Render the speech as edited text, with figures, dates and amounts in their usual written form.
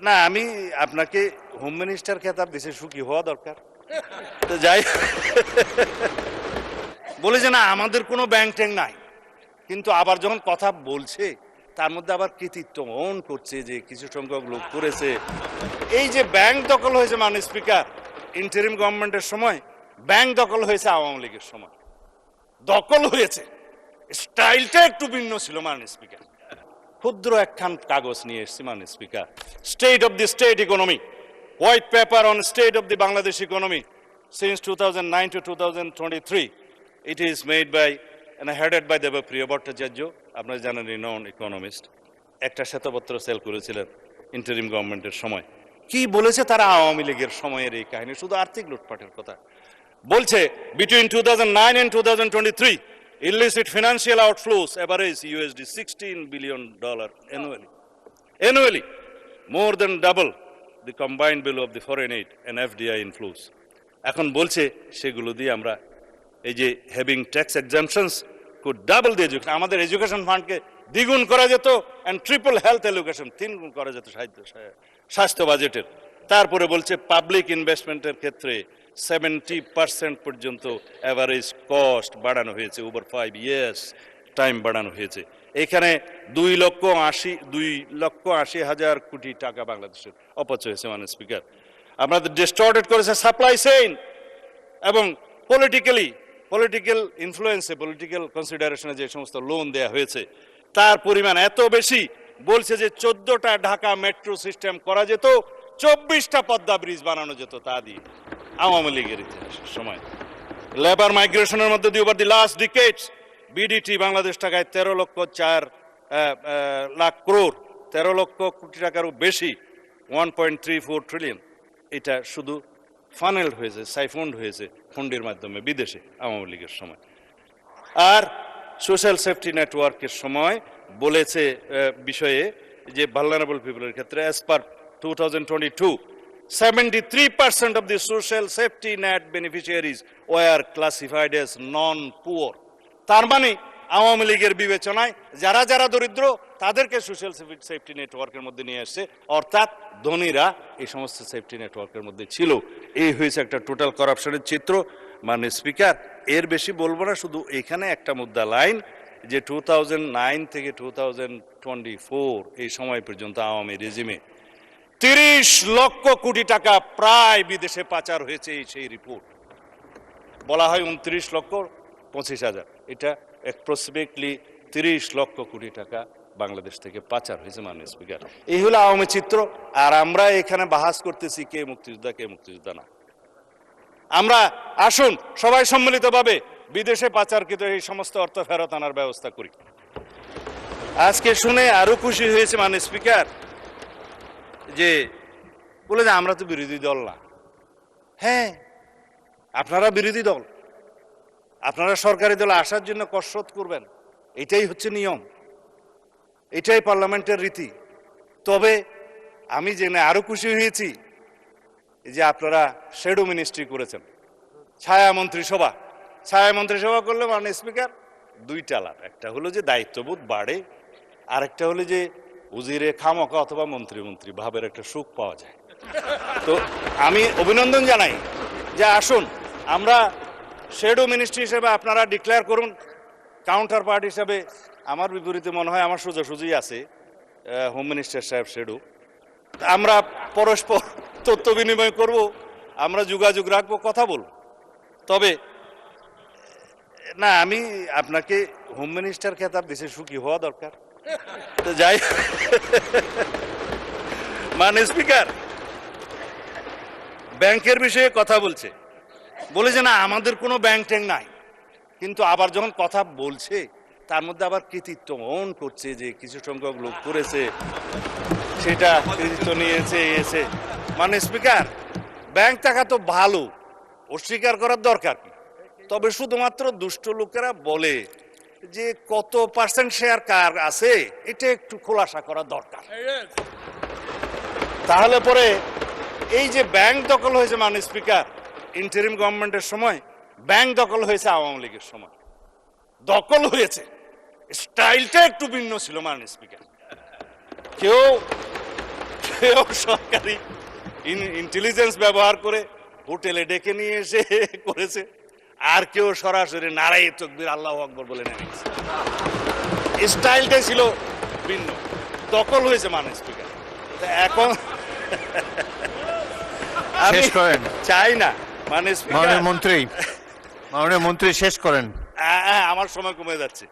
না, আমি আপনাকে হোম মিনিস্টার খেতাব দেশে সুখী হওয়া দরকার। তো যাই বলে যে না আমাদের কোনো ব্যাংক ট্যাঙ্ক নাই, কিন্তু আবার যখন কথা বলছে তার মধ্যে আবার কৃতিত্ব অন করছে যে কিছু সংখ্যক লোক করেছে। এই যে ব্যাংক দখল হয়েছে মাননীয় স্পিকার ইন্টারিম গভর্নমেন্টের সময়, ব্যাংক দখল হয়েছে আওয়ামী লীগের সময়। দখল হয়েছে, স্টাইলটা একটু ভিন্ন ছিল মাননীয় স্পিকার। ক্ষুদ্র একখান কাগজ নিয়ে এসেছি মাননীয় speaker, state of the state economy, white paper on state of the Bangladesh economy since 2009 to 2023. It is made by and headed by Debapriya Bhattacharya, আপনারা জানেন রিনাউন্ড ইকোনমিস্ট। একটা শ্বেতপত্র সেল করেছিলেন ইন্টারিম গভর্নমেন্টের সময়। কি বলেছে তারা আওয়ামী লীগের সময়ের এই কাহিনী, শুধু আর্থিক লুটপাটের কথা বলছে। Between 2009 and 2023 illicit financial outflows average $16 billion annually, more than double the combined bill of the foreign aid and FDI inflows. এখন বলছে সেগুলো দিয়ে আমরা এই যে having tax exemptions could double the education, আমাদের এডুকেশন ফান্ডকে দ্বিগুণ করা যেত, অ্যান্ড ট্রিপল হেলথ এডুকেশন, তিনগুণ করা যেত স্বাস্থ্য বাজেটের। তারপরে বলছে পাবলিক ইনভেস্টমেন্টের ক্ষেত্রে 70% পর্যন্ত অ্যাভারেজ কস্ট বাড়ানো হয়েছে, ওভার 5 years টাইম বাড়ানো হয়েছে। এখানে 2,80,000 কোটি টাকা বাংলাদেশের অপচয় হয়েছে মাননীয় স্পিকার। আপনাদের ডিস্টর্টেড করেছে সাপ্লাই চেইন, এবং পলিটিক্যাল ইনফ্লুয়েন্সে, পলিটিক্যাল কনসিডারেশনে যে সমস্ত লোন দেয়া হয়েছে তার পরিমাণ এত বেশি, বলছে যে 14টা ঢাকা মেট্রো সিস্টেম করা যেত, 24টা পদ্মা ব্রিজ বানানো যেত তা দিয়ে আওয়ামী লীগের ইতিহাসের সময়। লেবার মাইগ্রেশনের মধ্যে দিয়ে over the last ডিকেডস BDT Bangladesh টাকায় 13 লক্ষ কোটি টাকারও বেশি, 1.34 ট্রিলিয়ন, এটা শুধু ফানেলড হয়েছে, সাইফন্ড হয়েছে ফন্ডের মাধ্যমে বিদেশে আওয়ামী লীগের সময়। আর সোশ্যাল সেফটি নেটওয়ার্কের সময় বলেছে বিষয়ে যে ভালনারেবল পিপলের ক্ষেত্রে as per 2022 73% of the social safety net beneficiaries were classified as non-poor. তার মানে আওয়ামী লীগের বিবেচনায় যারা যারা দরিদ্র তাদেরকে সোশ্যাল সেফটি নেটওয়ার্কের মধ্যে নিয়ে আসছে, অর্থাৎ ধনীরা এই সমস্ত সেফটি নেটওয়ার্কের মধ্যে ছিল। এই হয়েছে একটা টোটাল করাপশনের চিত্র মাননীয় স্পিকার। এর বেশি বলবো না, শুধু এখানে একটা মুদ্রা লাইন যে 2009 থেকে 2024 এই সময় পর্যন্ত আওয়ামী রেজিমে 30 লক্ষ কোটি টাকা প্রায় বিদেশে পাচার হয়েছে। সেই রিপোর্ট বলা হয় 29,25,000, এটা অ্যাপ্রক্সিমেটলি 30 লক্ষ কোটি টাকা বাংলাদেশ থেকে পাচার হয়েছে মাননীয় স্পিকার। এই হলো আওয়ামী চিত্র। আর আমরা এখানে বাহাস করতেছি কে মুক্তিযোদ্ধা কে মুক্তিযোদ্ধা না। আমরা আসুন সবাই সম্মিলিতভাবে বিদেশে পাচারকৃত এই সমস্ত অর্থ ফেরত আনার ব্যবস্থা করি। আজকে শুনে আরো খুশি হয়েছে মাননীয় স্পিকার যে বলে যে আমরা তো বিরোধী দল না। হ্যাঁ, আপনারা বিরোধী দল, আপনারা সরকারি দলে আসার জন্য কসরত করবেন, এটাই হচ্ছে নিয়ম, এটাই পার্লামেন্টের রীতি। তবে আমি জেনে আরো খুশি হয়েছি যে আপনারা শ্যাডো মিনিস্ট্রি করেছেন, ছায়া মন্ত্রিসভা করলে মাননীয় স্পিকার দুইটা লাভ। একটা হলো যে দায়িত্ববোধ বাড়ে, আর একটা হলো যে উজিরে খামকা অথবা মন্ত্রী ভাবের একটা সুখ পাওয়া যায়। তো আমি অভিনন্দন জানাই যে আসুন আমরা শ্যাডো মিনিস্ট্রি হিসেবে আপনারা ডিক্লেয়ার করুন, কাউন্টার পার্ট হিসাবে আমার বিপরীতে মনে হয় আমার সোজাসুজি আছে হোম মিনিস্টার সাহেব শ্যাডো। আমরা পরস্পর তথ্য বিনিময় করব, আমরা যোগাযোগ রাখবো, কথা বলব। তবে না, আমি আপনাকে হোম মিনিস্টার খেতাব দেশে সুখী হওয়া দরকার। তো যাই মাননীয় স্পিকার ব্যাংকের বিষয়ে কথা বলে যে না আমাদের কোনো ব্যাংক ট্যাঙ্ক নাই, কিন্তু আবার যখন কথা বলছে তার মধ্যে আবার কৃতিত্ব অন করছে যে কিছু সংখ্যক লোক করেছে, সেটা কৃতিত্ব নিয়েছে এসে। মাননীয় স্পিকার ব্যাংক টাকা তো ভালো, অস্বীকার করার দরকার কি। তবে শুধুমাত্র দুষ্ট লোকেরা বলে যে কত পার্সেন্ট শেয়ার কার আছে এটা একটু খোলাসা করা দরকার। তাহলে পরে এই যে ব্যাংক দখল হয়েছে মাননীয় স্পিকার ইন্টারিম গভর্নমেন্টের সময়, ব্যাংক দখল হয়েছে আওয়ামী লীগের সময়। দখল হয়েছে, স্টাইলটা একটু ভিন্ন ছিল মাননীয় স্পিকার। কেউ কেউ সরকারি ইন্টেলিজেন্স ব্যবহার করে হোটেলে ডেকে নিয়ে এসে করেছে, আর কেউ সরাসরি নারাই তকবীর আল্লাহু আকবার বলে নেমেছে। স্টাইলটাই ছিল ভিন্ন, দখল হয়েছে মাননীয় স্পিকার। এখন আমি শেষ করেন চাই না মাননীয় স্পিকার, মাননীয় মন্ত্রী শেষ করেন। আমার সময় কমে যাচ্ছে।